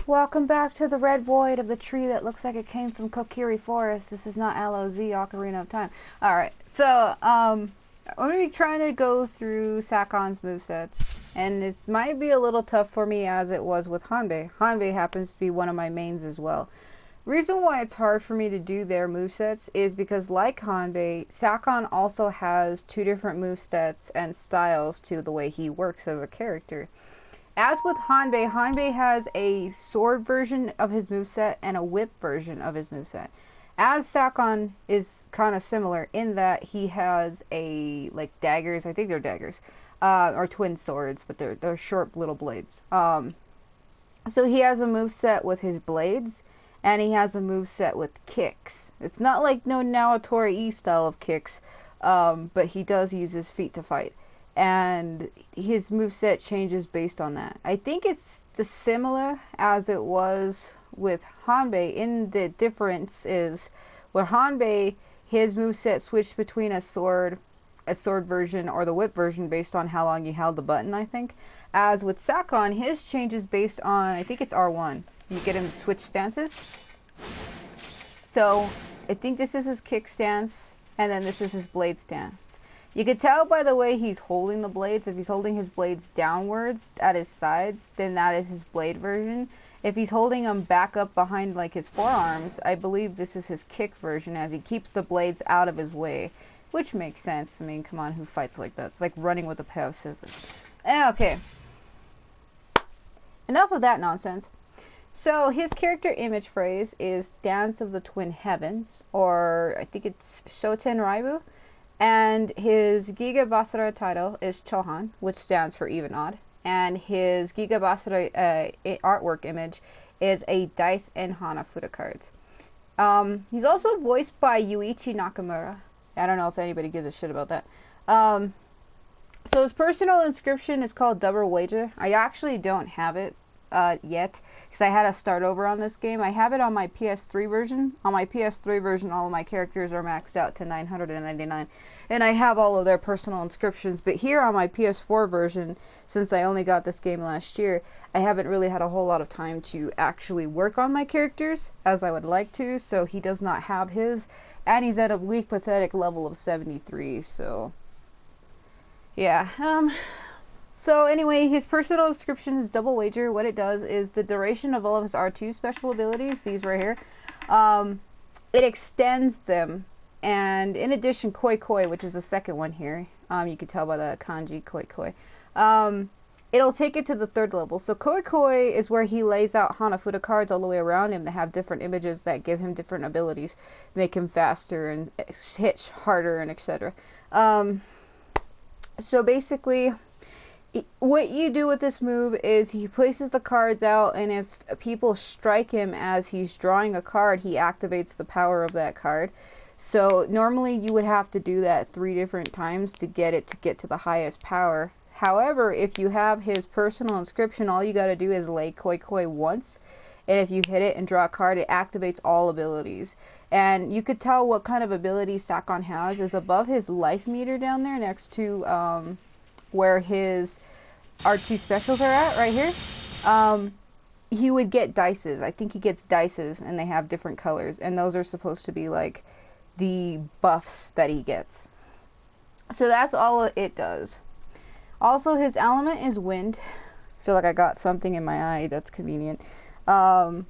welcome back to the red void of the tree that looks like it came from Kokiri Forest. This is not LOZ, Ocarina of Time. Alright, so, I'm going to be trying to go through Sakon's movesets, and it might be a little tough for me as it was with Hanbei. Hanbei happens to be one of my mains as well. Reason why it's hard for me to do their movesets is because, like Hanbei, Sakon also has two different movesets and styles to the way he works as a character. As with Hanbei, Hanbei has a sword version of his moveset and a whip version of his moveset. As Sakon is kind of similar in that he has like daggers, I think they're daggers, or twin swords, but they're short little blades. So he has a moveset with his blades, and he has a moveset with kicks. It's not like no Naotori style of kicks, but he does use his feet to fight. And his moveset changes based on that. I think it's just similar as it was with Hanbei, in the difference is with Hanbei, his moveset switched between a sword version or the whip version based on how long you held the button, I think. As with Sakon, his changes based on, I think it's R1. You get him to switch stances. So I think this is his kick stance, and then this is his blade stance. You can tell by the way he's holding the blades. If he's holding his blades downwards at his sides, then that is his blade version. If he's holding them back up behind like his forearms, I believe this is his kick version, as he keeps the blades out of his way. Which makes sense. I mean, come on, who fights like that? It's like running with a pair of scissors. Okay. Enough of that nonsense. So his character image phrase is Dance of the Twin Heavens, or I think it's Soutenraibu. And his Giga BASARA title is Chouhan, which stands for even odd. And his Giga BASARA artwork image is a dice and Hanafuda cards. He's also voiced by Yuuichi Nakamura. I don't know if anybody gives a shit about that. So his personal inscription is called Double Wager. I actually don't have it yet, because I had to start over on this game. I have it on my PS3 version. On my PS3 version, all of my characters are maxed out to 999, and I have all of their personal inscriptions. But here on my PS4 version, since I only got this game last year, I haven't really had a whole lot of time to actually work on my characters as I would like to, so he does not have his, and he's at a weak, pathetic level of 73, so yeah. So anyway, his personal inscription is Double Wager. What it does is the duration of all of his R2 special abilities, these right here, it extends them. And in addition, Koi Koi, which is the second one here, you can tell by the kanji, Koi Koi, it'll take it to the third level. So Koi Koi is where he lays out Hanafuda cards all the way around him to have different images that give him different abilities, make him faster and hit harder and etc. So basically, what you do with this move is he places the cards out, and if people strike him as he's drawing a card, he activates the power of that card. So normally you would have to do that 3 different times to get to the highest power. However, if you have his personal inscription, all you gotta do is lay Koi Koi once, and if you hit it and draw a card, it activates all abilities. And you could tell what kind of ability Sakon has is above his life meter down there next to where his R2 specials are at, right here. He would get dices. I think he gets dices, and they have different colors, and those are supposed to be like the buffs that he gets. So that's all it does. Also, his element is wind. I feel like I got something in my eye. That's convenient. I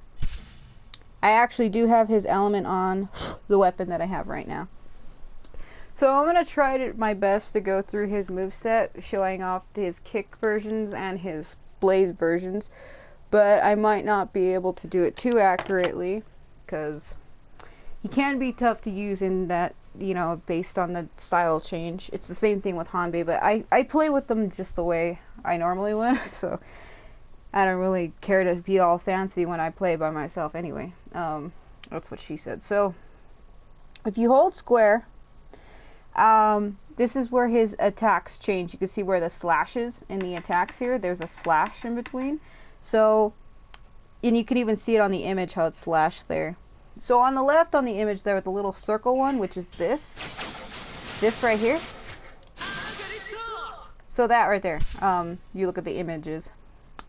actually do have his element on the weapon that I have right now. So I'm going to try my best to go through his moveset, showing off his kick versions and his blade versions, but I might not be able to do it too accurately, because he can be tough to use in that, you know, based on the style change. It's the same thing with Hanbei, but I play with them just the way I normally would, so I don't really care to be all fancy when I play by myself anyway. That's what she said. So if you hold square, this is where his attacks change. You can see where the slashes in the attacks here. There's a slash in between. So, and you can even see it on the image how it's slashed there. So on the left on the image there with the little circle one, which is this right here. So that right there, you look at the images.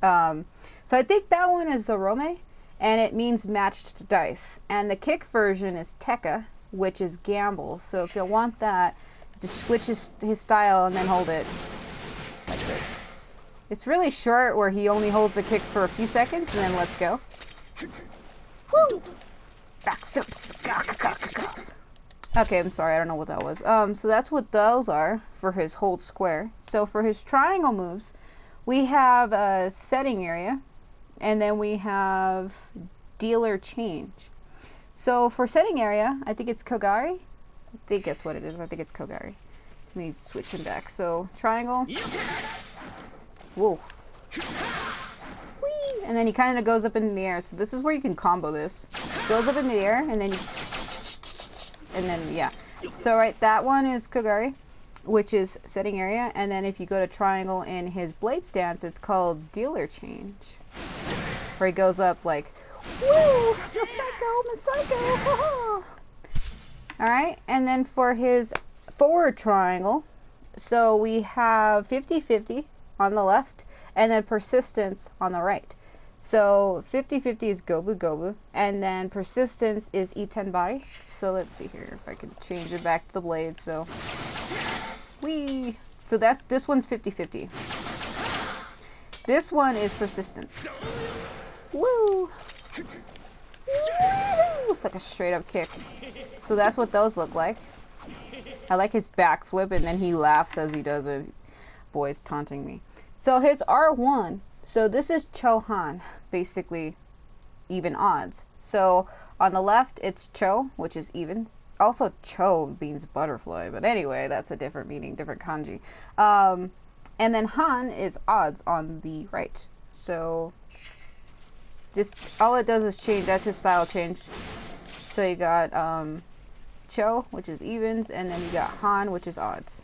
So I think that one is Zorome, and it means matched dice. And the kick version is Tekka, which is gamble. So if you want that, just switch his style and then hold it like this. It's really short, where he only holds the kicks for a few seconds and then lets go. Woo! Okay, I'm sorry, I don't know what that was. So that's what those are for his hold square. So for his triangle moves, we have a setting area, and then we have dealer change. So for setting area, I think it's Koagari. I think that's what it is. I think it's Koagari. Let me switch him back. So triangle. Whoa. Whee! And then he kind of goes up in the air. So this is where you can combo this. Goes up in the air, and then yeah. So right, that one is Koagari, which is setting area. And then if you go to triangle in his blade stance, it's called dealer change, where he goes up like, woo! Psycho! Alright, and then for his forward triangle, so we have 50-50 on the left, and then persistence on the right. So 50-50 is Gobu, and then persistence is Ittenbari. So let's see here if I can change it back to the blade. So whee! So this one's 50-50. This one is persistence. Woo! It's like a straight up kick. So that's what those look like. I like his backflip, and then he laughs as he does it. Boy's taunting me. So his R1. So this is Chouhan, basically even odds. So on the left it's Chou, which is even. Also Chou means butterfly, but anyway, that's a different meaning, different kanji. And then Han is odds on the right. So this, all it does is change. That's his style change. So you got Chou, which is evens, and then you got Han, which is odds.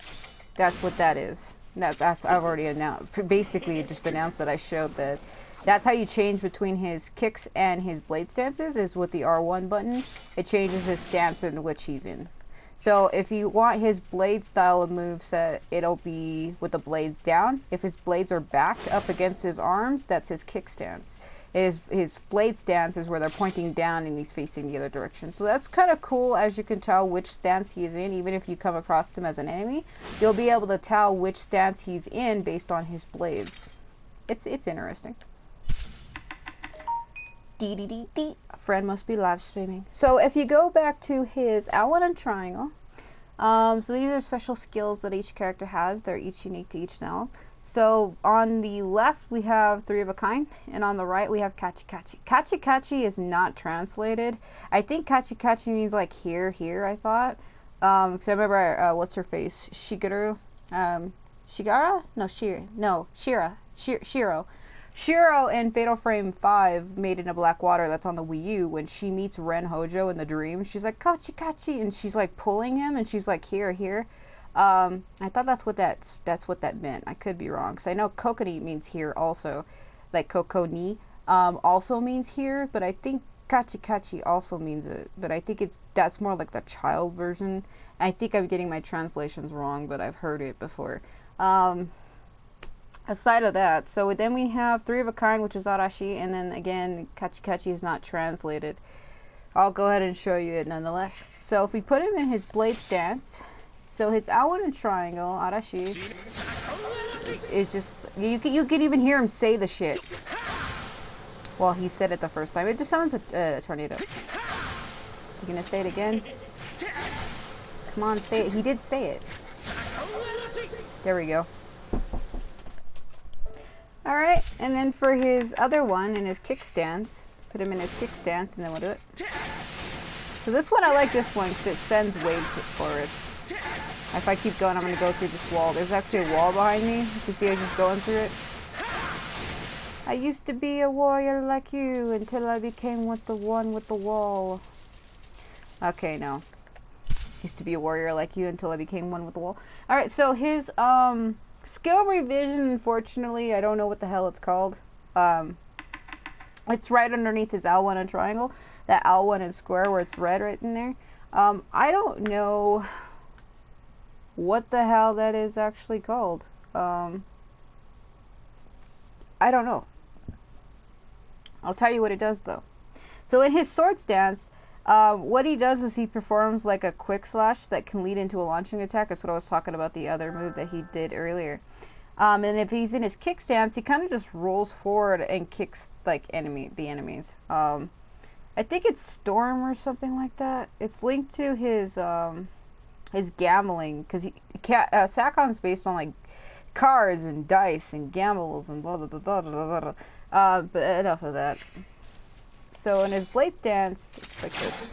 That's what that is. That's I've already announced. Basically, just announced that I showed that. That's how you change between his kicks and his blade stances, is with the R1 button. It changes his stance in which he's in. So if you want his blade style of moveset, it'll be with the blades down. If his blades are back up against his arms, that's his kick stance. His blade stance is where they're pointing down and he's facing the other direction. So that's kind of cool, as you can tell which stance he is in. Even if you come across him as an enemy, you'll be able to tell which stance he's in based on his blades. It's interesting. A friend must be live streaming. So if you go back to his L1 and triangle, so these are special skills that each character has. They're each unique to each now. So on the left we have 3 of a kind, and on the right we have Kachi-Kachi. Kachi-Kachi is not translated. I think Kachi-Kachi means like here, I thought. Because I remember, what's her face? Shiguru? Shigara? No, Shira. Shiro. Shiro in Fatal Frame 5, Made in a Black Water, that's on the Wii U, when she meets Ren Hojo in the dream, she's like, Kachi-Kachi, and she's like pulling him, and she's like, here. I thought that's what that meant. I could be wrong, because I know Kokoni means here also, like Kokoni also means here, but I think Kachi-Kachi also means it, but I think that's more like the child version. I think I'm getting my translations wrong, but I've heard it before. Aside of that, so then we have 3 of a kind, which is Arashi, and then again, Kachi-Kachi is not translated. I'll go ahead and show you it nonetheless. So if we put him in his blade stance, so his L1 and triangle, Arashi, is just, you can even hear him say the shit. Well, he said it the first time. It just sounds like a tornado. You gonna say it again? Come on, say it. He did say it. There we go. Alright, and then for his other one, in his kick stance, put him in his kick stance, and then we'll do it. So this one, I like this one, because it sends waves forward. If I keep going, I'm going to go through this wall. There's actually a wall behind me. You can see I was just going through it. I used to be a warrior like you, until I became the one with the wall. Okay, no. Used to be a warrior like you, until I became one with the wall. Alright, so his, skill revision, unfortunately, I don't know what the hell it's called. It's right underneath his L1 and triangle. That L1 and square where it's red right in there. I don't know what the hell that is actually called. I don't know. I'll tell you what it does though. So in his sword stance, what he does is he performs like a quick slash that can lead into a launching attack. That's what I was talking about, the other move that he did earlier. And if he's in his kick stance, he kind of just rolls forward and kicks like the enemies. I think it's Storm or something like that. It's linked to his gambling, because Sakon's based on like cards and dice and gambles and blah blah blah blah blah blah. But enough of that. So in his blade stance, it's like this.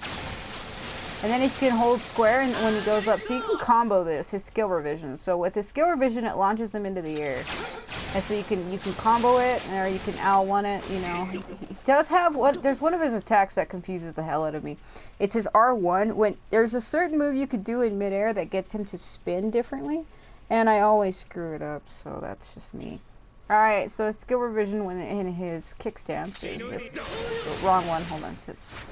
And then he can hold square and when he goes up. So you can combo this, his skill revision. So with his skill revision, it launches him into the air. And so you can combo it, or you can L1 it, you know. He does have there's one of his attacks that confuses the hell out of me. It's his R1. When there's a certain move you could do in midair that gets him to spin differently. And I always screw it up, so that's just me. Alright, so skill revision when in his kick stance is this. Oh, wrong one, hold on, it's this.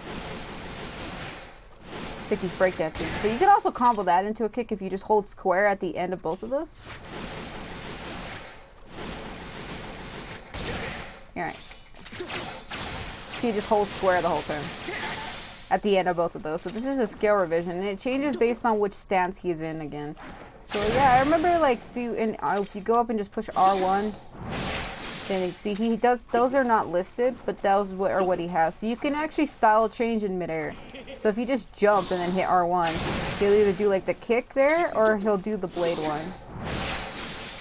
I think he's breakdancing. So you can also combo that into a kick if you just hold square at the end of both of those. Alright. So you just hold square the whole turn. At the end of both of those. So this is a skill revision, and it changes based on which stance he's in again. So yeah, I remember like, see, if you go up and just push R1, then see he does, those are not listed, but those are what he has. So you can actually style change in midair. So if you just jump and then hit R1, he'll either do like the kick there, or he'll do the blade one.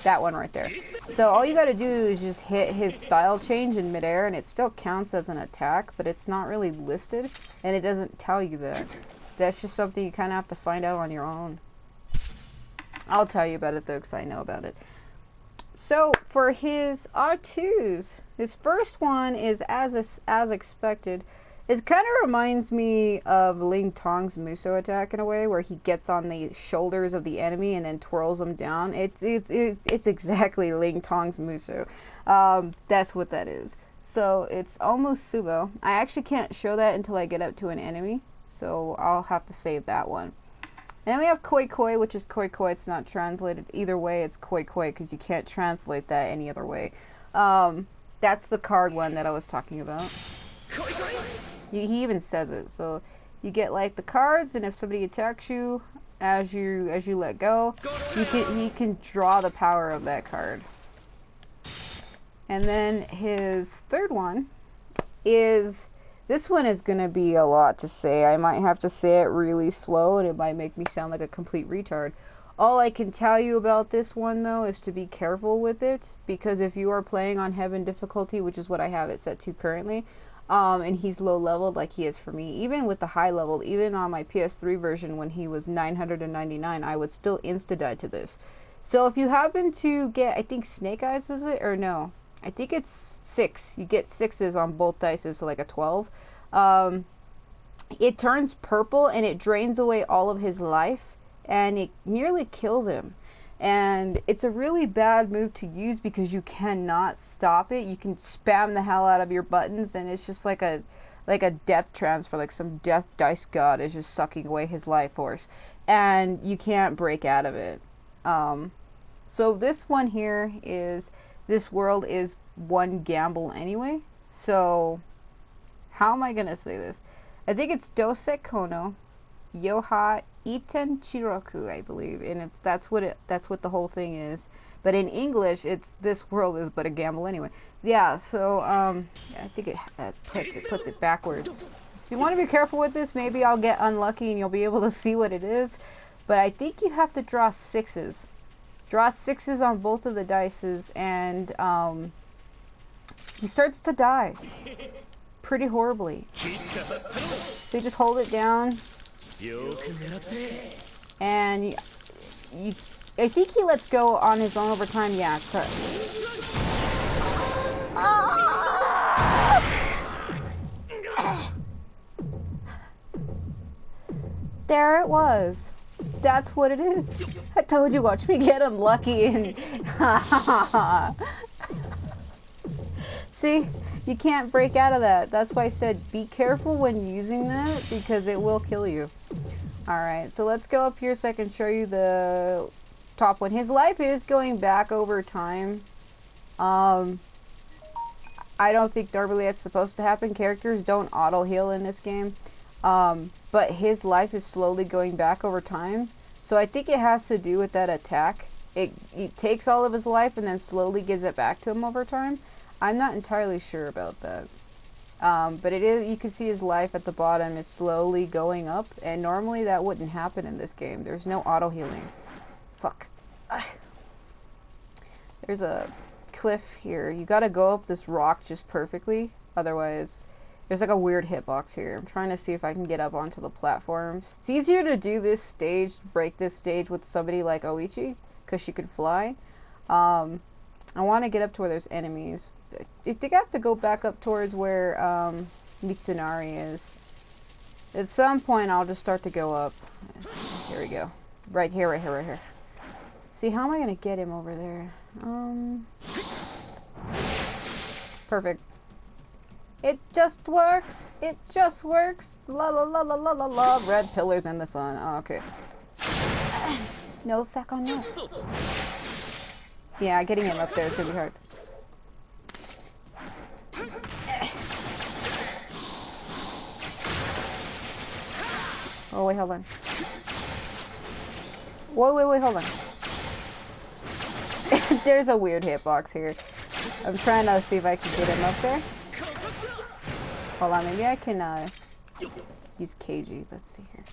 That one right there. So all you gotta do is just hit his style change in midair, and it still counts as an attack, but it's not really listed, and it doesn't tell you that. That's just something you kind of have to find out on your own. I'll tell you about it though, because I know about it. So for his R2s, his first one is as expected. It kind of reminds me of Ling Tong's Muso attack in a way, where he gets on the shoulders of the enemy and then twirls them down. It's exactly Ling Tong's Muso. That's what that is. So it's almost Tsubo. I actually can't show that until I get up to an enemy, so I'll have to save that one. And then we have Koi Koi, which is Koi Koi. It's not translated either way. It's Koi Koi because you can't translate that any other way. That's the card one that I was talking about. He even says it. So you get like the cards, and if somebody attacks you as you let go, he can draw the power of that card. And then his third one is, this one is going to be a lot to say. I might have to say it really slow, and it might make me sound like a complete retard. All I can tell you about this one, though, is to be careful with it, because if you are playing on Heaven difficulty, which is what I have it set to currently, and he's low leveled like he is for me, even with the high level, even on my PS3 version when he was 999, I would still insta-die to this. So if you happen to get, I think Snake Eyes is it, or no? I think it's 6. You get 6s on both dice, so like a 12. It turns purple and it drains away all of his life, and it nearly kills him. And it's a really bad move to use because you cannot stop it. You can spam the hell out of your buttons, and it's just like a death transfer, like some death dice god is just sucking away his life force, and you can't break out of it. So this one here is, this world is one gamble anyway. So how am I gonna say this? I think it's Douse Kono Yoha Ittenchiroku, I believe, and that's what the whole thing is. But in English, it's this world is but a gamble anyway. Yeah. So I think it puts it backwards. So you want to be careful with this. Maybe I'll get unlucky and you'll be able to see what it is. But I think you have to draw 6s. Draw 6s on both of the dices, and he starts to die pretty horribly. So you just hold it down, and you I think he lets go on his own over time. Yeah. There it was. That's what it is. I told you, watch me get unlucky and see, you can't break out of that. That's why I said be careful when using that, because it will kill you. Alright, so let's go up here so I can show you the top one. His life is going back over time. I I don't think normally that's supposed to happen. Characters don't auto heal in this game. But his life is slowly going back over time. So I think it has to do with that attack. It takes all of his life and then slowly gives it back to him over time. I'm not entirely sure about that. But it is, you can see his life at the bottom is slowly going up, and normally that wouldn't happen in this game. There's no auto healing. Fuck. There's a cliff here. You gotta go up this rock just perfectly, otherwise there's like a weird hitbox here. I'm trying to see if I can get up onto the platforms. It's easier to do this stage, break this stage with somebody like Yuuichi, because she could fly. I want to get up to where there's enemies. I think I have to go back up towards where Mitsunari is. At some point I'll just start to go up. Here we go. Right here, right here, right here. See, how am I going to get him over there? Perfect. It just works. It just works. La la la la la la la. Red pillars in the sun. Oh, okay. No, Sakon, no. Yeah, getting him up there is going to be hard. Oh, wait, hold on. Wait, hold on. There's a weird hitbox here. I'm trying to see if I can get him up there. Hold on, maybe I can use KG. Let's see here.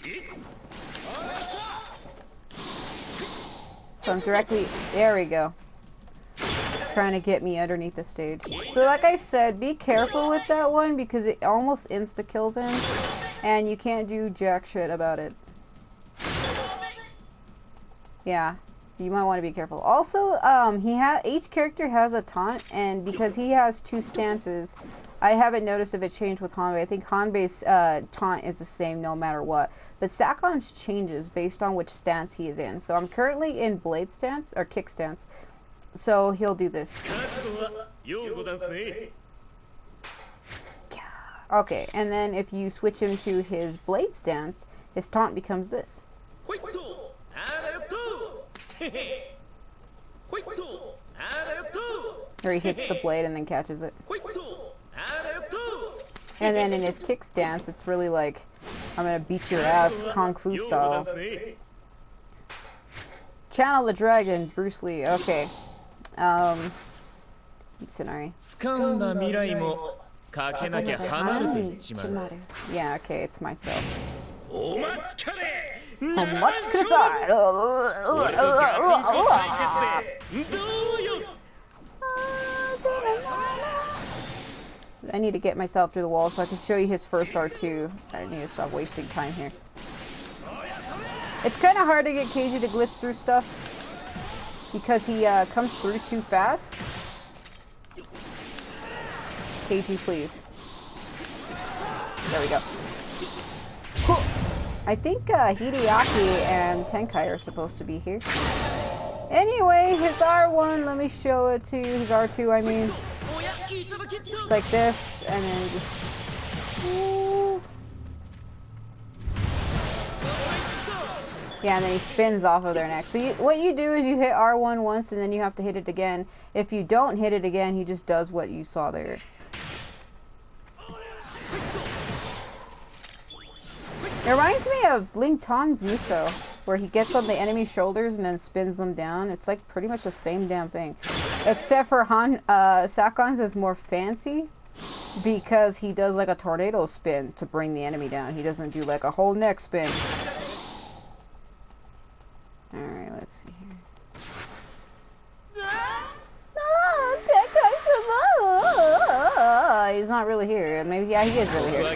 So I'm directly... There we go. Trying to get me underneath the stage. So like I said, be careful with that one because it almost insta-kills him. And you can't do jack shit about it. Yeah. You might want to be careful. Also, each character has a taunt, and because he has two stances, I haven't noticed if it changed with Hanbei. I think Hanbei's taunt is the same no matter what. But Sakon's changes based on which stance he is in. So I'm currently in blade stance, or kick stance. So he'll do this. Okay, and then if you switch him to his blade stance, his taunt becomes this. Where he hits the blade and then catches it. And then in his kick stance, it's really like, I'm gonna beat your ass Kung Fu style. Channel the Dragon, Bruce Lee, okay. Mitsunari. Yeah, okay, it's myself. I need to get myself through the wall so I can show you his first R2. I need to stop wasting time here. It's kind of hard to get KG to glitch through stuff because he comes through too fast. KG, please. There we go. Cool. I think Hideaki and Tenka are supposed to be here. Anyway, his R1, let me show it to you. His R2, I mean. It's like this, and then just... Ooh. Yeah, and then he spins off of their neck. So what you do is you hit R1 once, and then you have to hit it again. If you don't hit it again, he just does what you saw there. It reminds me of Ling Tong's Muso, where he gets on the enemy's shoulders and then spins them down. It's like pretty much the same damn thing. Except for Sakon's is more fancy because he does like a tornado spin to bring the enemy down. He doesn't do like a whole neck spin. Alright, let's see here. He's not really here. Maybe, yeah, he is really here.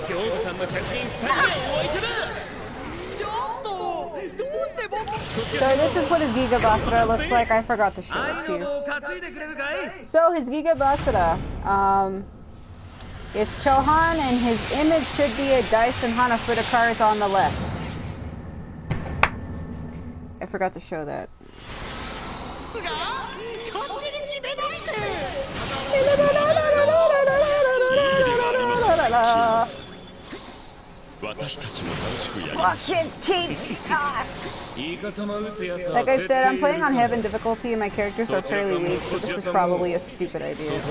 So this is what his Giga BASARA looks like. I forgot to show it to you. So his Giga BASARA is Chouhan, and his image should be a Douse and Hanafuda cards on the left. I forgot to show that. Like I said, I'm playing on heaven difficulty and my characters are fairly weak, so this is probably a stupid idea.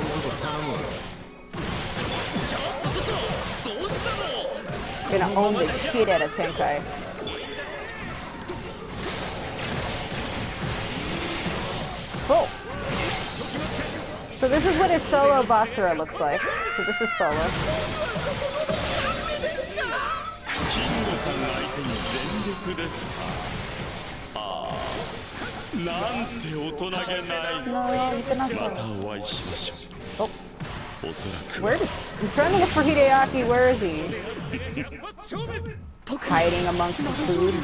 Gonna own the shit out of Tenkai. Cool. So this is what his solo Basara looks like. So this is solo. Oh. Where did, I'm trying to look for Hideaki. Where is he? Hiding amongst the food.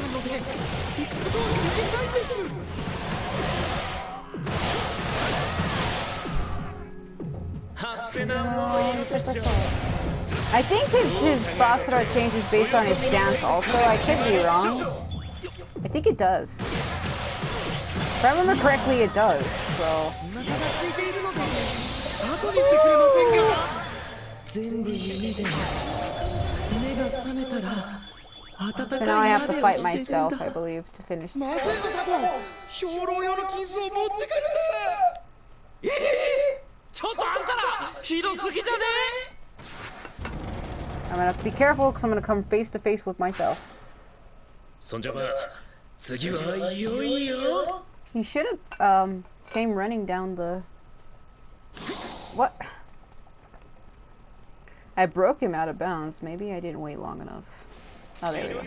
I think his Basara changes based on his stance also. I could be wrong. I think it does. If I remember correctly, it does, so... So now I have to fight myself, I believe, to finish this. I'm gonna be careful because I'm gonna come face to face with myself. He should have came running down the... What? I broke him out of bounds. Maybe I didn't wait long enough. Oh, there we go.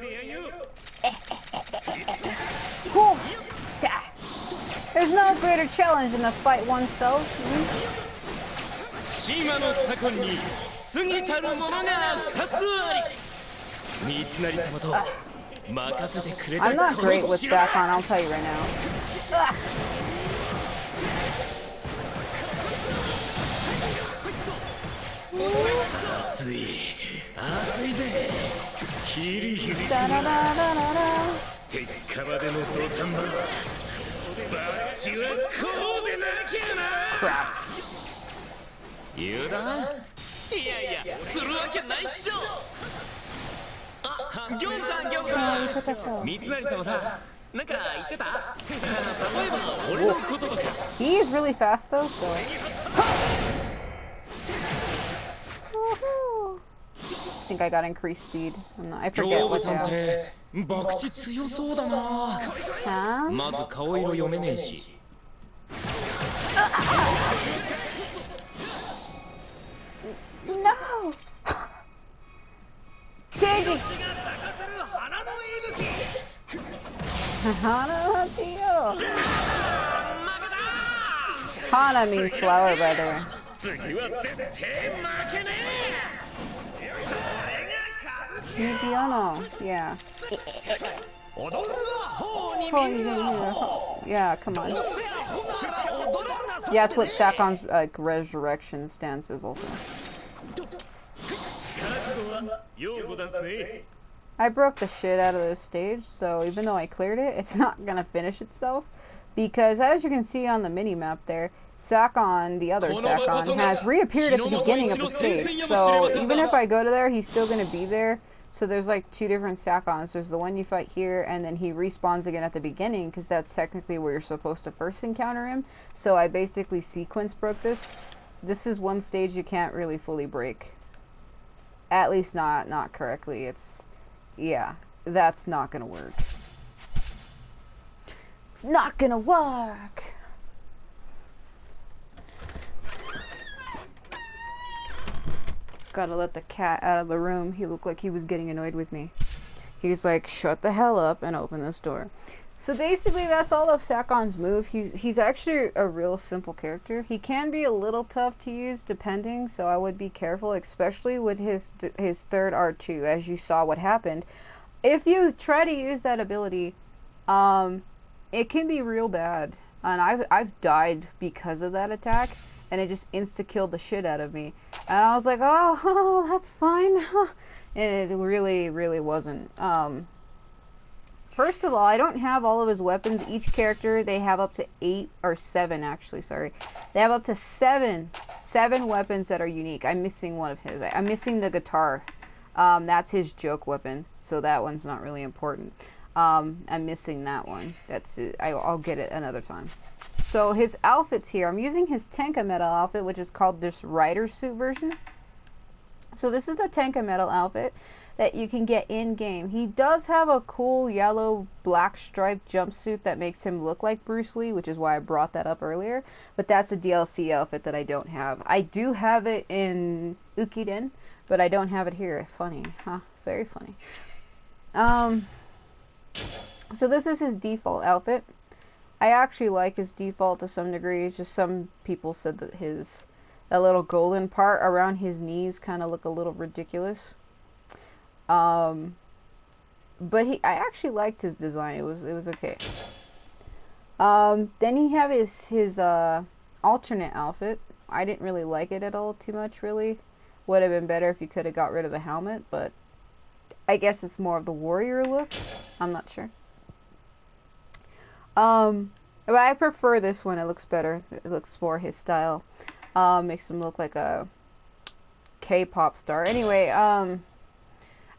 Cool. There's no greater challenge than to fight oneself. I'm not great with Sakon, I'll tell you right now. Ugh. Crap. He is really fast though, so... I think I got increased speed. I forget what's out. Huh? No! Dig! Hana means flower, by the way. Yeah. Yeah, come on. Yeah, that's what Sakon's resurrection stance is also. I broke the shit out of this stage, so even though I cleared it, it's not gonna finish itself. Because as you can see on the mini-map there, Sakon, the other Sakon, has reappeared at the beginning of the stage. So even if I go to there, he's still gonna be there. So there's like two different Sakons. There's the one you fight here, and then he respawns again at the beginning, because that's technically where you're supposed to first encounter him. So I basically sequence broke this. This is one stage you can't really fully break. At least not correctly. It's... yeah, that's not gonna work. It's not gonna work! Gotta let the cat out of the room. He looked like he was getting annoyed with me. He's like, shut the hell up and open this door. So basically that's all of Sakon's move. He's actually a real simple character. He can be a little tough to use depending, so I would be careful, especially with his third R2, as you saw what happened. If you try to use that ability, it can be real bad. And I've died because of that attack, and it just insta-killed the shit out of me. And I was like, oh that's fine. And it really wasn't. First of all, I don't have all of his weapons. Each character, they have up to 8 or 7, actually, sorry. They have up to 7 weapons that are unique. I'm missing one of his. I'm missing the guitar. That's his joke weapon, so that one's not really important. I'm missing that one. That's it. I'll get it another time. So his outfits here, I'm using his Tenka metal outfit, which is called this rider suit version. So this is the Tenka metal outfit that you can get in game. He does have a cool yellow black striped jumpsuit that makes him look like Bruce Lee, which is why I brought that up earlier. But that's a DLC outfit that I don't have. I do have it in Ukiden, but I don't have it here. Funny, huh? Very funny. So this is his default outfit. I actually like his default to some degree. It's just some people said that that little golden part around his knees kind of look a little ridiculous. But I actually liked his design. It was okay. Then he have his alternate outfit. I didn't really like it at all too much, really. Would have been better if you could have got rid of the helmet, but I guess it's more of the warrior look. I'm not sure. But I prefer this one. It looks better. It looks more his style. Makes him look like a K-pop star. Anyway,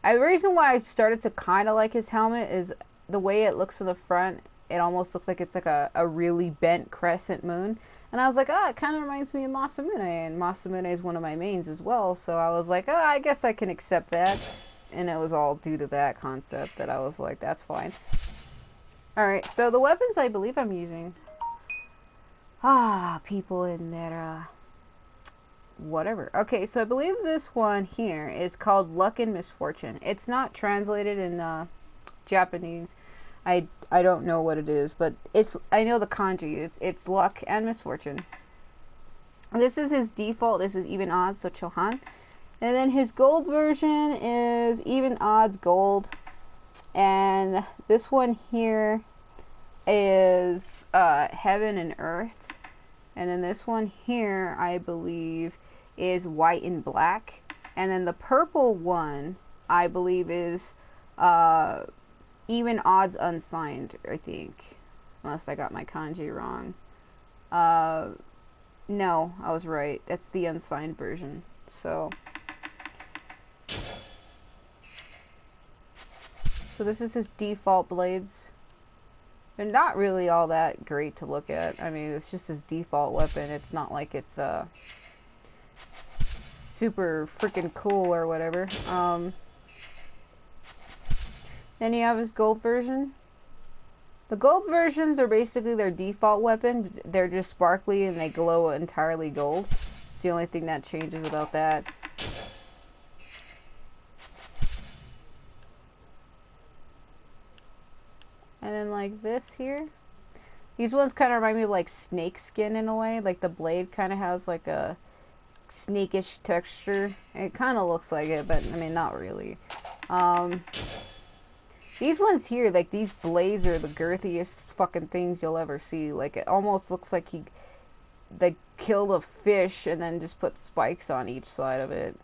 the reason why I started to kind of like his helmet is the way it looks in the front. It almost looks like it's like a really bent crescent moon. And I was like, it kind of reminds me of Masamune. And Masamune is one of my mains as well. So I was like, I guess I can accept that. And it was all due to that concept that I was like, that's fine. Alright, so the weapons I believe I'm using. People in their, whatever. Okay, so I believe this one here is called Luck and Misfortune. It's not translated in Japanese. I don't know what it is, but I know the kanji. It's Luck and Misfortune. This is his default. This is even odds, so Chouhan. And then his gold version is even odds gold. And this one here is heaven and earth. And then this one here, I believe, is white and black. And then the purple one, I believe, is even odds unsigned, I think. Unless I got my kanji wrong. No, I was right. That's the unsigned version. So this is his default blades. They're not really all that great to look at. I mean, it's just his default weapon. It's not like it's super freaking cool or whatever. Then you have his gold version. The gold versions are basically their default weapon. They're just sparkly and they glow entirely gold. It's the only thing that changes about that. And then like this here. These ones kind of remind me of like snake skin in a way. Like the blade kind of has like a snakish texture. It kind of looks like it, but I mean not really. These ones here, like these blades are the girthiest fucking things you'll ever see. Like it almost looks like they killed a fish and then just put spikes on each side of it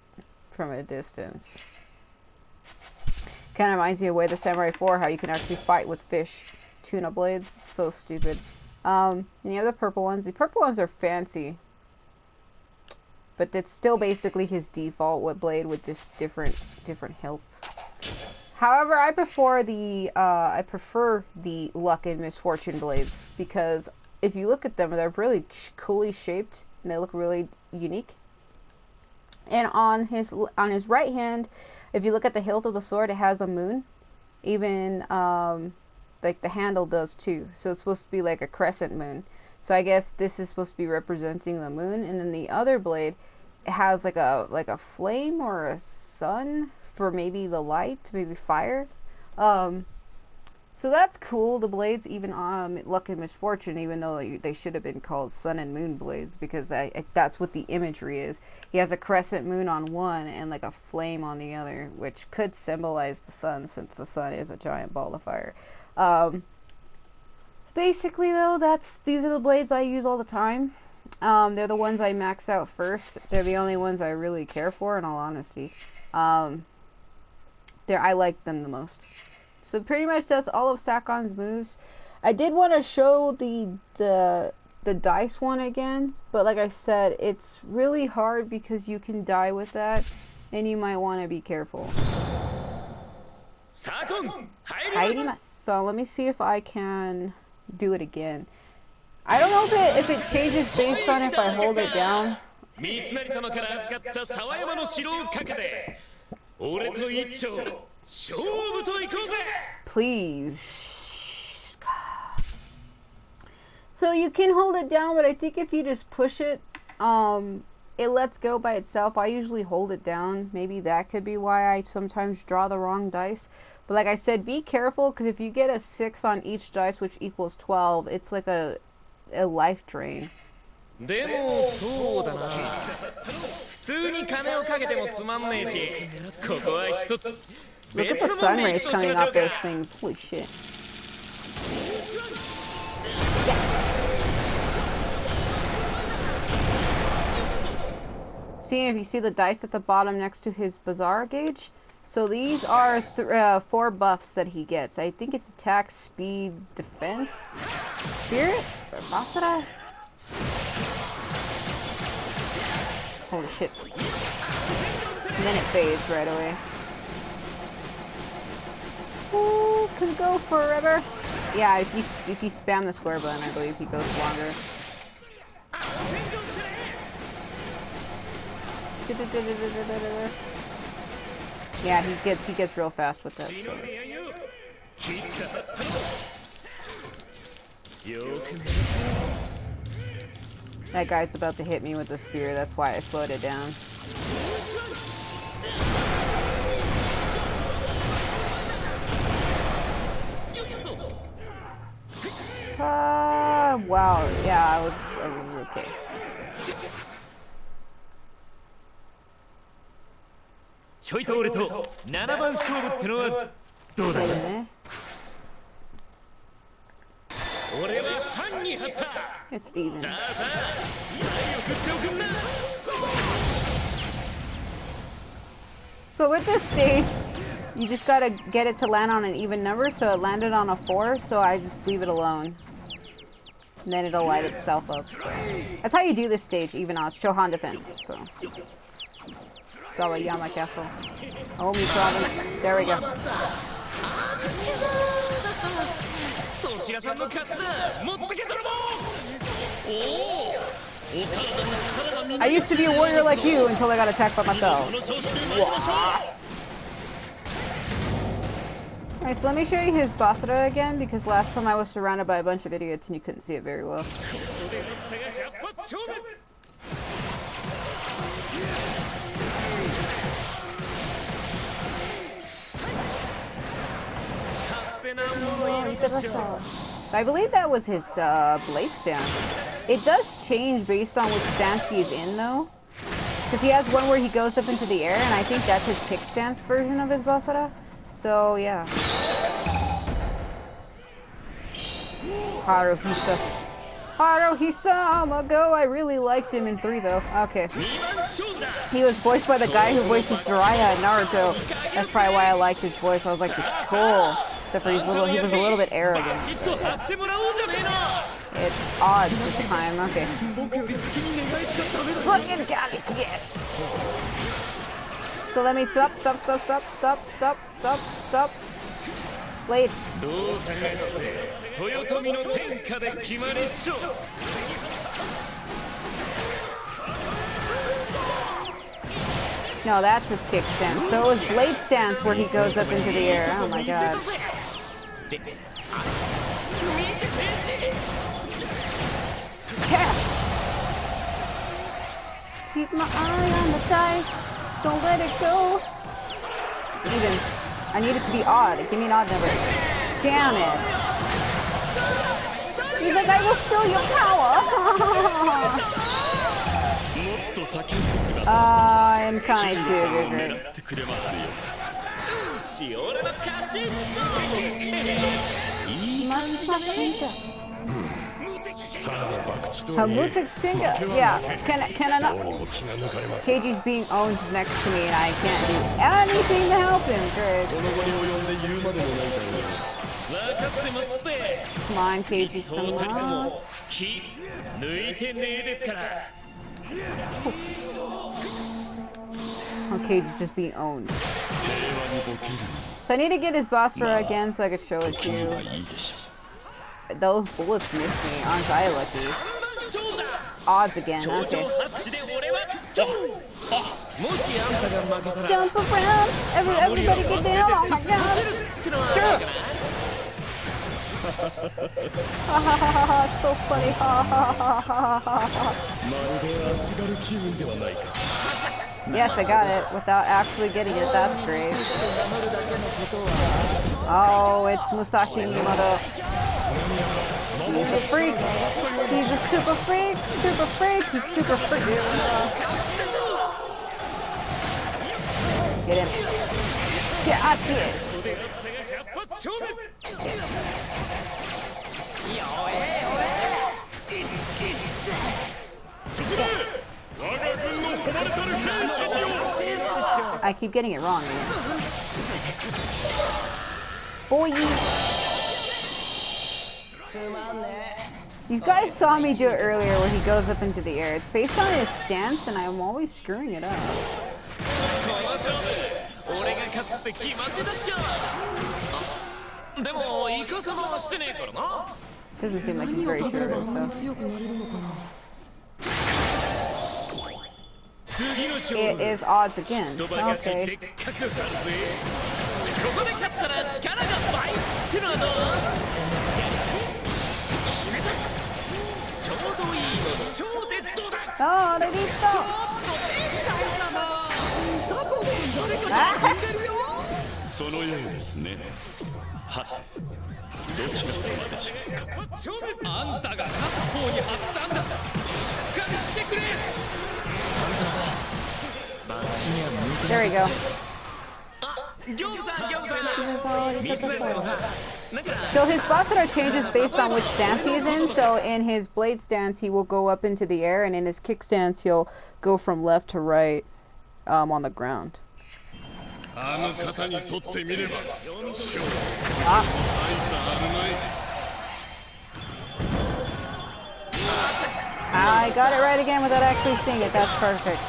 from a distance. Kind of reminds me of Way the Samurai 4, how you can actually fight with fish tuna blades. So stupid. And you have the purple ones. The purple ones are fancy, but it's still basically his default blade with just different hilts. However, I prefer the Luck and Misfortune blades because if you look at them, they're really coolly shaped and they look really unique. And on his right hand, if you look at the hilt of the sword, it has a moon. Even like the handle does too. So it's supposed to be like a crescent moon. So I guess this is supposed to be representing the moon. And then the other blade, it has like a flame or a sun for maybe the light, maybe fire. So that's cool. The blades even Luck and Misfortune, even though they should have been called Sun and Moon blades, because that's what the imagery is. He has a crescent moon on one and like a flame on the other, which could symbolize the sun, since the sun is a giant ball of fire. Basically though, these are the blades I use all the time. They're the ones I max out first. They're the only ones I really care for, in all honesty. I like them the most. So pretty much that's all of Sakon's moves. I did want to show the dice one again, but like I said, it's really hard because you can die with that, and you might want to be careful. Sakon, so let me see if I can do it again. I don't know if it changes based on if I hold it down Please. So you can hold it down, but I think if you just push it, it lets go by itself. I usually hold it down. Maybe that could be why I sometimes draw the wrong dice. But like I said, be careful, because if you get a 6 on each dice, which equals 12, it's like a life drain. Look at the sun rays coming off those things. Holy shit. Yes. See, if you see the dice at the bottom next to his Basara gauge, so these are 4 buffs that he gets. I think it's attack, speed, defense, spirit, or Basara. Holy shit. And then it fades right away. Ooh, could go forever. Yeah, if you spam the square button, I believe he goes longer. Yeah, he gets real fast with that. So. That guy's about to hit me with the spear. That's why I slowed it down. Wow. Yeah, I was okay. It's even. So with this stage, you just gotta get it to land on an even number, so it landed on a 4, so I just leave it alone. And then it'll light itself up, so. That's how you do this stage, even odds. Chouhan defense, so. Sawayama Castle. Omi province. There we go. I used to be a warrior like you until I got attacked by myself. Alright, so let me show you his Basara again, because last time I was surrounded by a bunch of idiots and you couldn't see it very well. I believe that was his blade stance. It does change based on which stance he's in, though. Because he has one where he goes up into the air, and I think that's his kick stance version of his Basara. So, yeah. Haruhisa. Haruhisa Amago! I really liked him in 3, though. Okay. He was voiced by the guy who voices Jiraiya in Naruto. That's probably why I liked his voice. I was like, it's cool. Except for he was a little bit arrogant. But, yeah. It's odd this time. Okay. So let me stop. Blade. No, that's his kick stance. So it was blade stance where he goes up into the air. Oh my god. Yeah. Keep my eye on the dice. Don't let it go. It's evens. I need it to be odd. Give me an odd number. Damn it. He's like, I will steal your power. I'm kind of good. Yeah, can I not? Keiji's being owned next to me and I can't do anything to help him, Greg. Come on, Keiji, someone. Oh, Keiji's just being owned. So I need to get his Basara again so I can show it to you. Those bullets missed me. Aren't I lucky? Odds again. Okay. Jump around! Everybody get down! Oh my god! It's so funny! Yes, I got it without actually getting it. That's great. Oh, it's Musashi Miyamoto. He's a freak. He's a super freak. Super freak. He's super freak. Get him. Got it. I keep getting it wrong, man. Boy. You guys saw me do it earlier where he goes up into the air. It's based on his stance and I'm always screwing it up. Doesn't seem like he's very sure of himself. It is odds again. Okay. Oh, they need stop. There we go. So his Basara changes based on which stance he is in. So in his blade stance, he will go up into the air, and in his kick stance, he'll go from left to right on the ground. I got it right again without actually seeing it. That's perfect.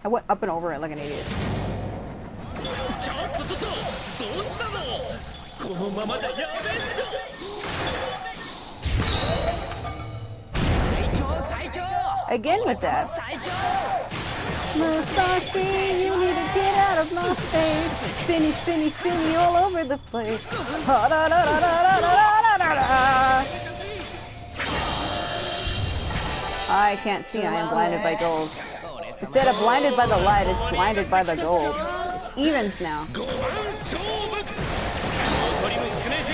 I went up and over it like an idiot. Again with that. Musashi, you need to get out of my face. Spinny, spinny, spinny all over the place. I can't see, I am blinded by gold. Instead of blinded by the light, it's blinded by the gold. It's evens now.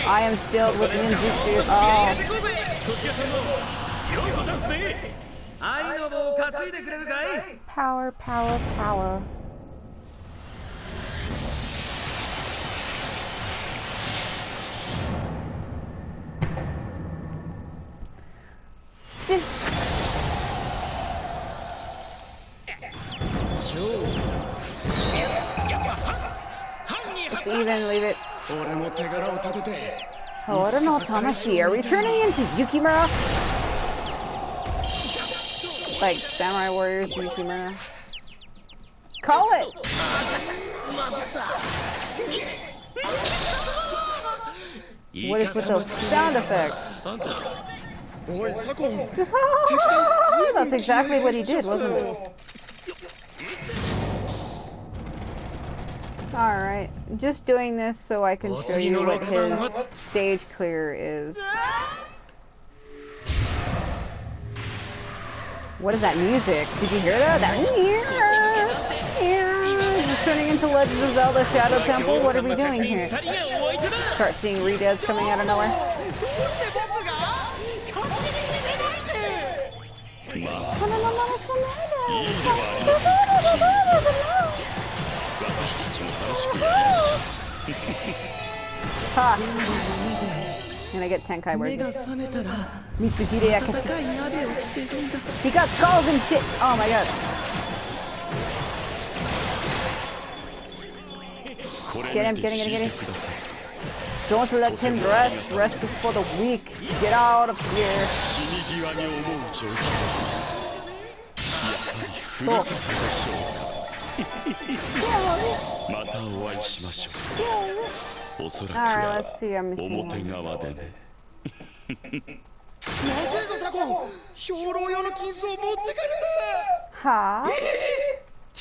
I am sealed with ninjutsu. Oh. Power, power, power. Just... It's even, leave it. Ora no Tamashi, are we turning into Yukimura? Like Samurai Warriors Yukimura. Call it! What is with those sound effects? Just, that's exactly what he did, wasn't it? Alright, just doing this so I can show you what his stage clear is. What is that music? Did you hear that? He's turning into Legend of Zelda Shadow Temple. What are we doing here? Start seeing redeads coming out of nowhere. Ha! And I get Tenkai words. Mitsuhide Akachi. He got skulls and shit! Oh my god. Get him, get him, get him, get him. Don't let him rest. Rest is for the weak. Get out of here. Cool. Alright, let's see. I'm missing one. Huh?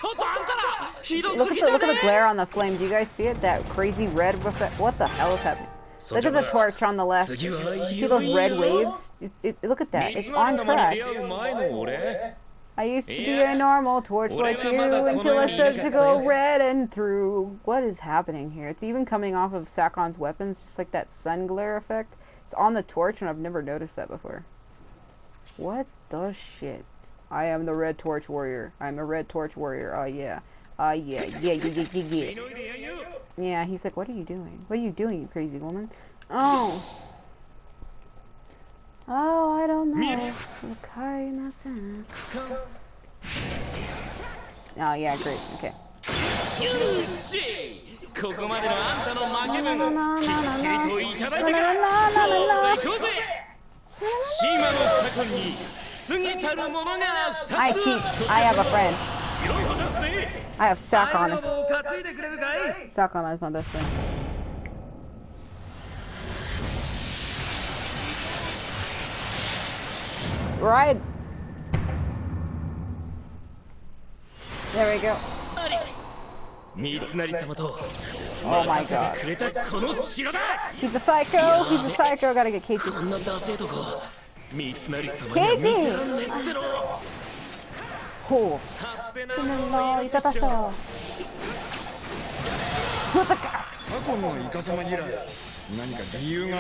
Look at the glare on the flame. Do you guys see it? That crazy red effect. What the hell is happening? Look at the torch on the left. You see those red waves? Look at that. It's on crack. I used to be a normal torch like you until I started to go red and through. What is happening here? It's even coming off of Sakon's weapons, just like that sun glare effect. It's on the torch, and I've never noticed that before. What the shit? I am the red torch warrior. I'm a red torch warrior. Oh yeah. Yeah. Yeah, he's like, what are you doing? What are you doing, you crazy woman? Oh, I don't know. Oh yeah, great. Okay. I cheat. I have a friend. I have Sakon. Sakon is my best friend. Right. There we go. Oh my god. He's a psycho. He's a psycho. Gotta get Kachi. Kachi! Oh.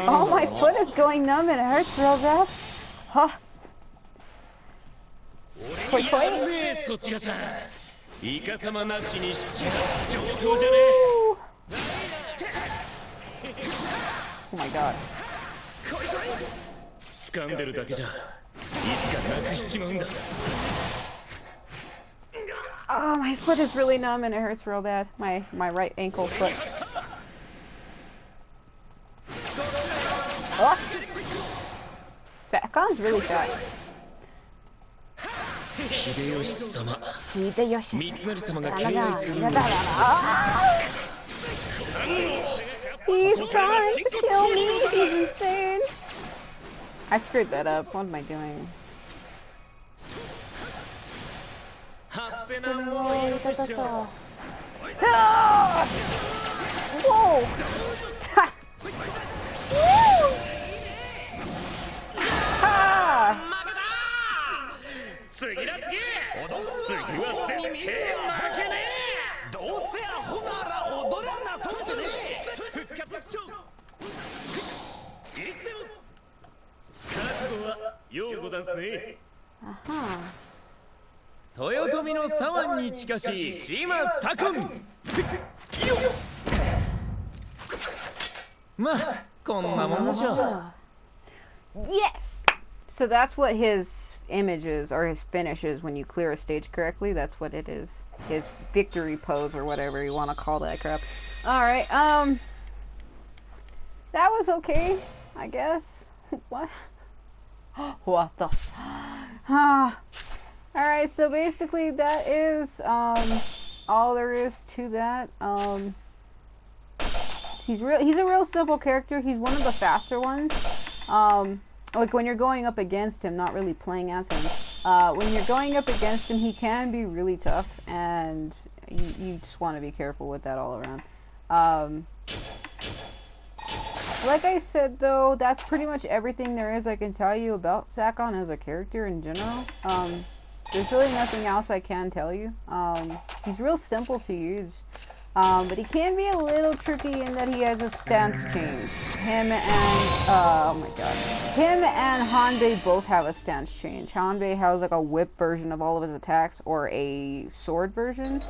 Oh, my foot is going numb and it hurts real bad. Huh. Wait. Oh my god. Oh, my foot is really numb and it hurts real bad. My right ankle foot. Oh. Sakon's really fast. He's trying to kill me. He's insane. I screwed that up. What am I doing? Whoa! Yes! So that's what his image is, or his finish is when you clear a stage correctly. That's what it is. His victory pose, or whatever you want to call that crap. Alright, that was okay, I guess. What? What the? Alright, so basically that is all there is to that. He's a real simple character. He's one of the faster ones. Like when you're going up against him, not really playing as him. When you're going up against him, he can be really tough, and you just want to be careful with that all around. Like I said, though, that's pretty much everything there is I can tell you about Sakon as a character in general. There's really nothing else I can tell you. He's real simple to use. But he can be a little tricky in that he has a stance change. Him and Hanbei both have a stance change. Hanbei has like a whip version of all of his attacks, or a sword version.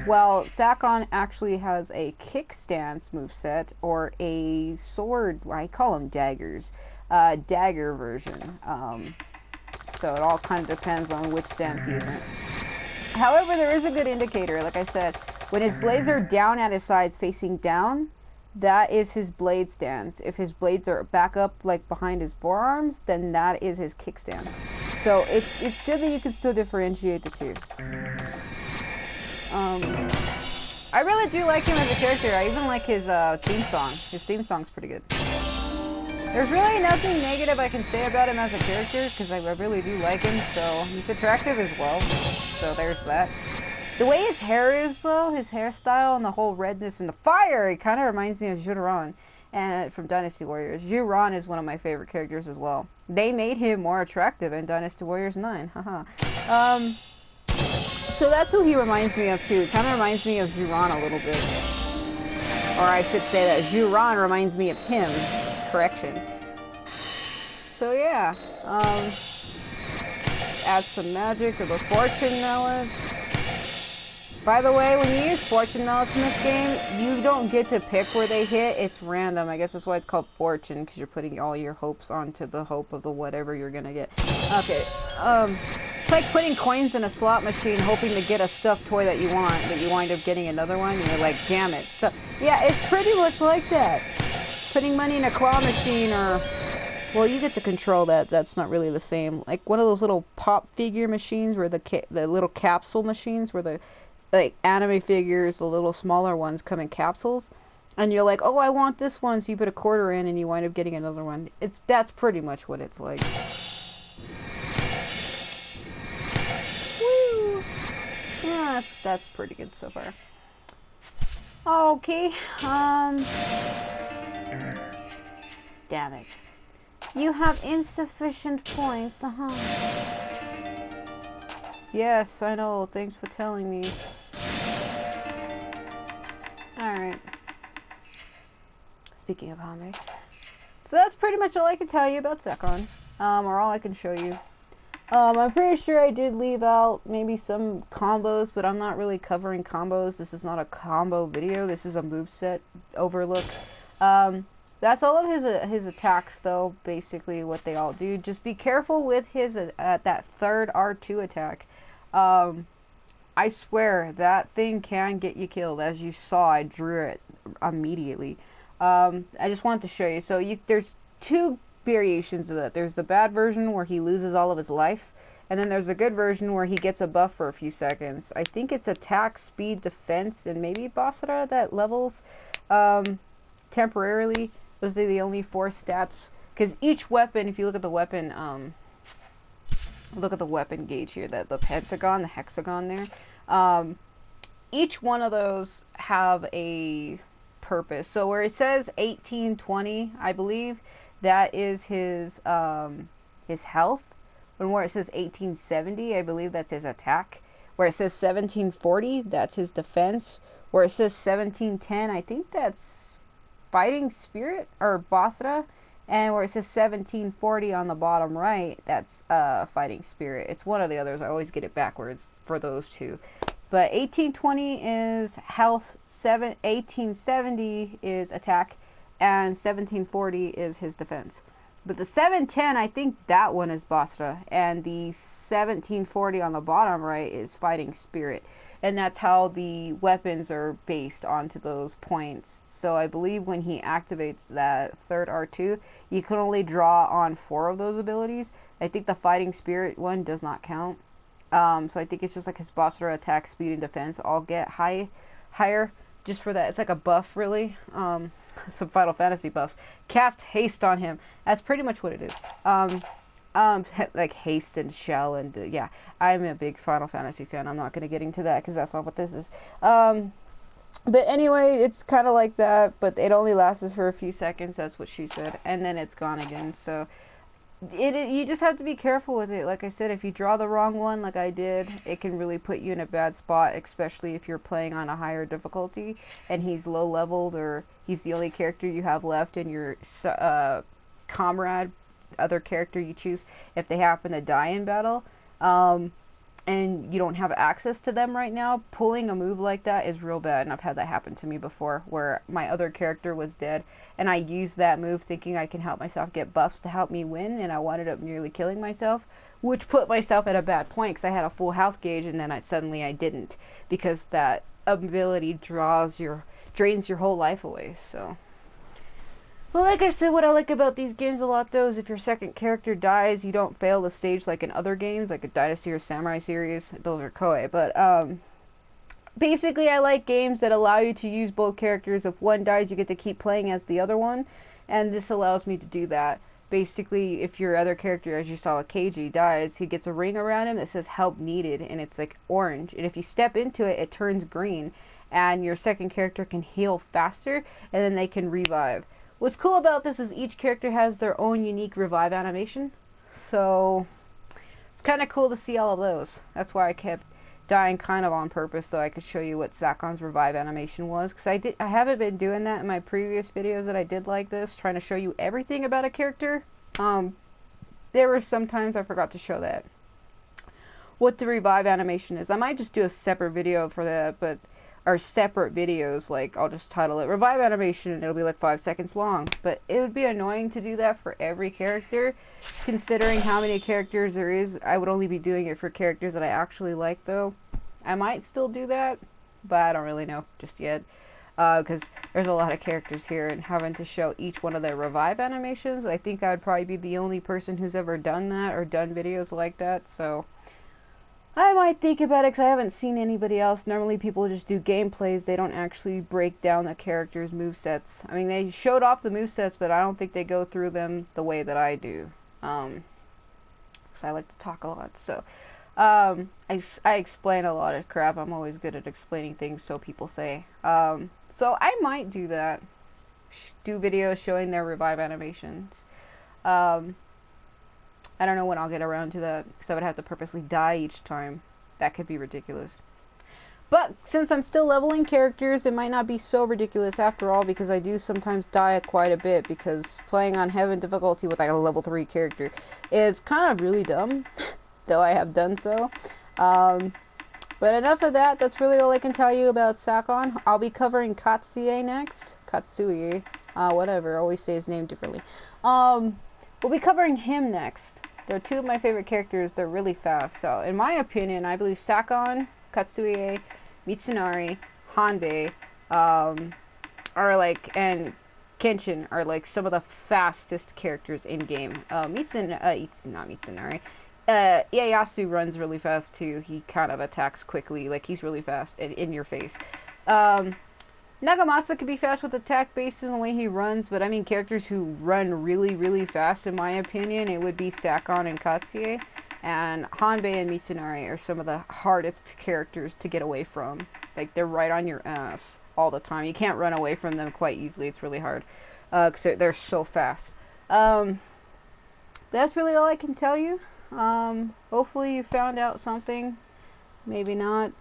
Well, Sakon actually has a kick stance moveset, or a sword, I call them daggers, dagger version. So it all kind of depends on which stance he is in. However, there is a good indicator, like I said. When his blades are down at his sides facing down, that is his blade stance. If his blades are back up like behind his forearms, then that is his kick stance. So it's good that you can still differentiate the two. I really do like him as a character. I even like his theme song. His theme song's pretty good. There's really nothing negative I can say about him as a character, because I really do like him, so he's attractive as well. So there's that. The way his hair is, though, his hairstyle and the whole redness and the fire, it kind of reminds me of Chouhan and from Dynasty Warriors. Chouhan is one of my favorite characters as well. They made him more attractive in Dynasty Warriors 9. Haha. So that's who he reminds me of, too. Kind of reminds me of Chouhan a little bit. Or I should say that Chouhan reminds me of him. Correction. So yeah, add some magic to the fortune mallets. By the way, when you use fortune mallets in this game, you don't get to pick where they hit. It's random. I guess that's why it's called fortune, because you're putting all your hopes onto the hope of the whatever you're gonna get. Okay, it's like putting coins in a slot machine, hoping to get a stuffed toy that you want, but you wind up getting another one, and you're like, damn it. So yeah, it's pretty much like that. Putting money in a claw machine, or well, you get to control that. That's not really the same. Like one of those little pop figure machines, where the little capsule machines, where the like anime figures, the little smaller ones, come in capsules, and you're like, oh, I want this one, so you put a quarter in, and you wind up getting another one. That's pretty much what it's like. Woo! Yeah, that's pretty good so far. Okay, damn it. You have insufficient points, Yes, I know. Thanks for telling me. Alright. Speaking of Hame. So that's pretty much all I can tell you about Sakon. Or all I can show you. I'm pretty sure I did leave out maybe some combos, but I'm not really covering combos. This is not a combo video. This is a moveset overlook. That's all of his attacks, though, basically what they all do. Just be careful with his that third R2 attack. I swear, that thing can get you killed. As you saw, I drew it immediately. I just wanted to show you. So there's two variations of that. There's the bad version where he loses all of his life, and then there's a good version where he gets a buff for a few seconds. I think it's attack, speed, defense, and maybe Basara that levels temporarily. Those are the only 4 stats, because each weapon, if you look at the weapon gauge here, the pentagon, the hexagon there, each one of those have a purpose. So where it says 1820, I believe that is his health, and where it says 1870, I believe that's his attack. Where it says 1740, that's his defense. Where it says 1710, I think that's fighting spirit or Basara, and where it says 1740 on the bottom right, that's fighting spirit. It's one of the others. I always get it backwards for those two. But 1820 is health, 1870 is attack, and 1740 is his defense. But the 710, I think that one is Basara, and the 1740 on the bottom right is fighting spirit. And that's how the weapons are based onto those points. So I believe when he activates that third R2, you can only draw on 4 of those abilities. I think the fighting spirit one does not count. So I think it's just like his Basara attack, speed, and defense all get higher just for that. It's like a buff, really. Some Final Fantasy buffs. Cast haste on him. That's pretty much what it is. Like haste and shell, and yeah, I'm a big Final Fantasy fan. I'm not going to get into that because that's not what this is. But anyway, it's kind of like that, but it only lasts for a few seconds. That's what she said, and then it's gone again. So you just have to be careful with it. Like I said, if you draw the wrong one, like I did, it can really put you in a bad spot, especially if you're playing on a higher difficulty and he's low leveled, or he's the only character you have left, and your comrade, other character you choose, if they happen to die in battle, and you don't have access to them right now, pulling a move like that is real bad. And I've had that happen to me before, where my other character was dead, and I used that move thinking I can help myself get buffs to help me win, and I wound up nearly killing myself, which put myself at a bad point because I had a full health gauge, and then I didn't, because that ability drains your whole life away. So Well, like I said, what I like about these games a lot, though, is if your second character dies, you don't fail the stage like in other games, like a Dynasty or Samurai series. Those are Koei, but, basically, I like games that allow you to use both characters. If one dies, you get to keep playing as the other one, and this allows me to do that. Basically, if your other character, as you saw with Keiji, dies, he gets a ring around him that says help needed, and it's like orange, and if you step into it, it turns green, and your second character can heal faster, and then they can revive. What's cool about this is each character has their own unique revive animation, so it's kind of cool to see all of those. That's why I kept dying kind of on purpose, so I could show you what Sakon's revive animation was, because I haven't been doing that in my previous videos that I did like this, trying to show you everything about a character. There were some times I forgot to show that. What the revive animation is. I might just do a separate video for that, but or separate videos, like I'll just title it revive animation and it'll be like 5 seconds long, but it would be annoying to do that for every character, considering how many characters there is. I would only be doing it for characters that I actually like, though. I might still do that, but I don't really know just yet, because there's a lot of characters here, and having to show each one of their revive animations, I think I would probably be the only person who's ever done that or done videos like that, so I might think about it, because I haven't seen anybody else. Normally people just do gameplays. They don't actually break down the characters' movesets. I mean, they showed off the movesets, but I don't think they go through them the way that I do. Because I like to talk a lot. So, I explain a lot of crap. I'm always good at explaining things, so people say. So I might do that. Do videos showing their revive animations. I don't know when I'll get around to that, because I would have to purposely die each time. That could be ridiculous. But since I'm still leveling characters, it might not be so ridiculous after all, because I do sometimes die quite a bit, because playing on heaven difficulty with like a level 3 character is kind of really dumb, though I have done so. But enough of that. That's really all I can tell you about Sakon. I'll be covering Katsuie next. Katsuie. Whatever. I always say his name differently. We'll be covering him next. They're two of my favorite characters. They're really fast. So, in my opinion, I believe Sakon, Katsuie, Mitsunari, Hanbei, are like, and Kenshin are like some of the fastest characters in game. Not Mitsunari. Ieyasu runs really fast too. He kind of attacks quickly. Like, he's really fast and in your face. Nakamura can be fast with attack based on the way he runs, but I mean characters who run really, really fast, in my opinion, it would be Sakon and Katsuie. And Hanbei and Mitsunari are some of the hardest characters to get away from. Like, they're right on your ass all the time. You can't run away from them quite easily. It's really hard, because they're so fast. That's really all I can tell you. Hopefully you found out something. Maybe not.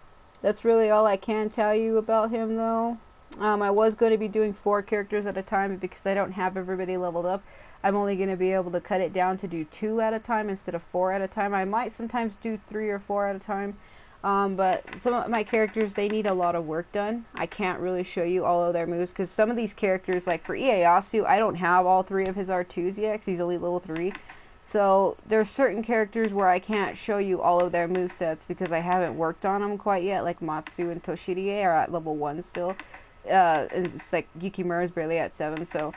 That's really all I can tell you about him, though. I was going to be doing 4 characters at a time, but because I don't have everybody leveled up, I'm only going to be able to cut it down to do 2 at a time instead of 4 at a time. I might sometimes do 3 or 4 at a time, but some of my characters, they need a lot of work done. I can't really show you all of their moves, because some of these characters, like for Ieyasu, I don't have all 3 of his R2s yet, because he's only level 3. So there's certain characters where I can't show you all of their movesets because I haven't worked on them quite yet, like Matsu and Toshirie are at level 1 still. And it's like Yukimura's barely at 7, so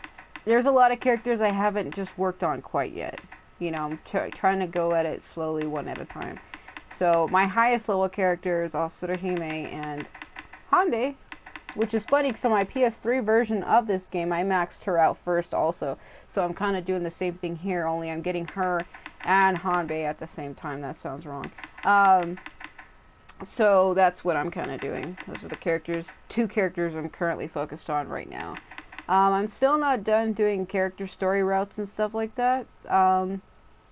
there's a lot of characters I haven't just worked on quite yet. You know, I'm trying to go at it slowly, one at a time. So my highest level characters are Tsuruhime and Hanbei, which is funny because on my PS3 version of this game, I maxed her out first also. So I'm kind of doing the same thing here, only I'm getting her and Hanbei at the same time. That sounds wrong. So that's what I'm kind of doing. Those are the characters, 2 characters I'm currently focused on right now. I'm still not done doing character story routes and stuff like that.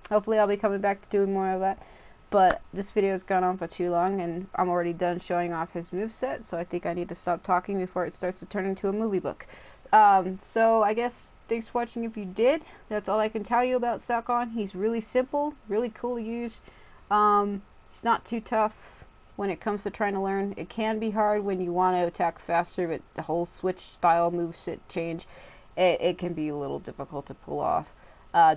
Hopefully I'll be coming back to doing more of that. But this video's gone on for too long, and I'm already done showing off his moveset, so I think I need to stop talking before it starts to turn into a movie book. So I guess thanks for watching if you did. That's all I can tell you about Sakon. He's really simple, really cool to use. He's not too tough when it comes to trying to learn. It can be hard when you want to attack faster, but the whole switch style moveset change, it can be a little difficult to pull off,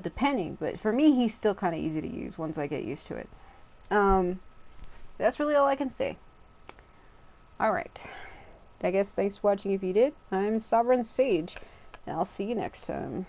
depending. But for me, he's still kind of easy to use once I get used to it. That's really all I can say. Alright. I guess thanks for watching if you did. I'm Sovereign Sage, and I'll see you next time.